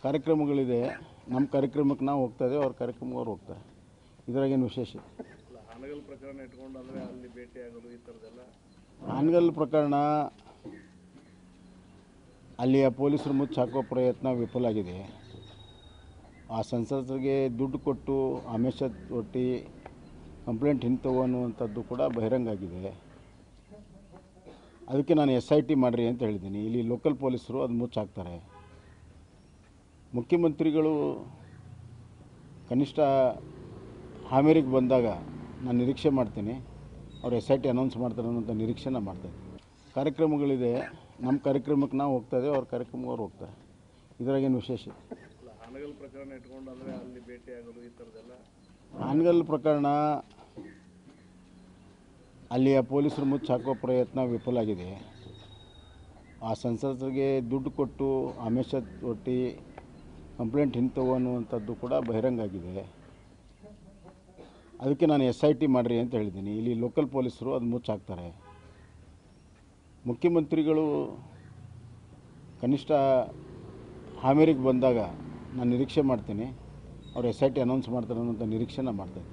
ಕಾರ್ಯಕ್ರಮಗಳಿದೆ. ನಮ್ಮ ಕಾರ್ಯಕ್ರಮಕ್ಕೆ ನಾವು ಹೋಗ್ತಾ ಇದ್ದೇವೆ, ಅವ್ರ ಕಾರ್ಯಕ್ರಮಕ್ಕೆ ಅವ್ರು ಹೋಗ್ತಾರೆ. ಇದರಾಗೇನು ವಿಶೇಷ? ಹಾನಗಲ್ ಪ್ರಕರಣ ಇಟ್ಕೊಂಡು ಅಂದರೆ ಅಲ್ಲಿ ಭೇಟಿಯಾಗೋದು ಈ ಥರದ್ದೆಲ್ಲ. ಹಾನಗಲ್ ಪ್ರಕರಣ ಅಲ್ಲಿಯ ಪೊಲೀಸರು ಮುಚ್ಚಾಕೋ ಪ್ರಯತ್ನ ವಿಫಲ ಆಗಿದೆ. ಆ ಸಂಸದರಿಗೆ ದುಡ್ಡು ಕೊಟ್ಟು ಆಮಿಷ ಒಟ್ಟಿ ಕಂಪ್ಲೇಂಟ್ ಹಿಂತವು ಅನ್ನುವಂಥದ್ದು ಕೂಡ ಬಹಿರಂಗ ಆಗಿದೆ. ಅದಕ್ಕೆ ನಾನು SIT ಮಾಡಿರಿ ಅಂತ ಹೇಳಿದ್ದೀನಿ. ಇಲ್ಲಿ ಲೋಕಲ್ ಪೊಲೀಸರು ಅದು ಮುಚ್ಚಾಕ್ತಾರೆ. ಮುಖ್ಯಮಂತ್ರಿಗಳು ಕನಿಷ್ಠ ಹಾವೇರಿಗೆ ಬಂದಾಗ ನಾನು ನಿರೀಕ್ಷೆ ಮಾಡ್ತೀನಿ, ಅವ್ರು SIT ಅನೌನ್ಸ್ ಮಾಡ್ತಾರೆ ಅನ್ನೋಂಥ ನಿರೀಕ್ಷೆ ನಾನು ಮಾಡ್ತೀನಿ. ಕಾರ್ಯಕ್ರಮಗಳಿದೆ. ನಮ್ಮ ಕಾರ್ಯಕ್ರಮಕ್ಕೆ ನಾವು ಹೋಗ್ತಾ ಇದ್ದೇವೆ, ಅವ್ರ ಕಾರ್ಯಕ್ರಮಕ್ಕೆ ಅವ್ರು ಹೋಗ್ತಾರೆ. ಇದರಾಗೇನು ವಿಶೇಷ? ಹಾನಗಲ್ ಪ್ರಕರಣ ಇಟ್ಕೊಂಡು ಅಂದರೆ ಅಲ್ಲಿ ಭೇಟಿಯಾಗೋದು ಈ ಥರದ್ದೆಲ್ಲ. ಹಾನಗಲ್ ಪ್ರಕರಣ ಅಲ್ಲಿಯ ಪೊಲೀಸರು ಮುಚ್ಚಾಕೋ ಪ್ರಯತ್ನ ವಿಫಲ ಆಗಿದೆ. ಆ ಸಂಸದರಿಗೆ ದುಡ್ಡು ಕೊಟ್ಟು ಆಮಿಷ ಒಟ್ಟಿ ಕಂಪ್ಲೇಂಟ್ ಹಿಂತವು ಅನ್ನುವಂಥದ್ದು ಕೂಡ ಬಹಿರಂಗ ಆಗಿದೆ. ಅದಕ್ಕೆ ನಾನು SIT ಮಾಡಿರಿ ಅಂತ ಹೇಳಿದ್ದೀನಿ. ಇಲ್ಲಿ ಲೋಕಲ್ ಪೊಲೀಸರು ಅದು ಮುಚ್ಚಾಕ್ತಾರೆ. ಮುಖ್ಯಮಂತ್ರಿಗಳು ಕನಿಷ್ಠ ಹಾವೇರಿಗೆ ಬಂದಾಗ ನಾನು ನಿರೀಕ್ಷೆ ಮಾಡ್ತೀನಿ, ಅವ್ರು SIT ಅನೌನ್ಸ್ ಮಾಡ್ತಾರೆ ಅನ್ನೋಂಥ ನಿರೀಕ್ಷೆ ನಾನು ಮಾಡ್ತೀನಿ.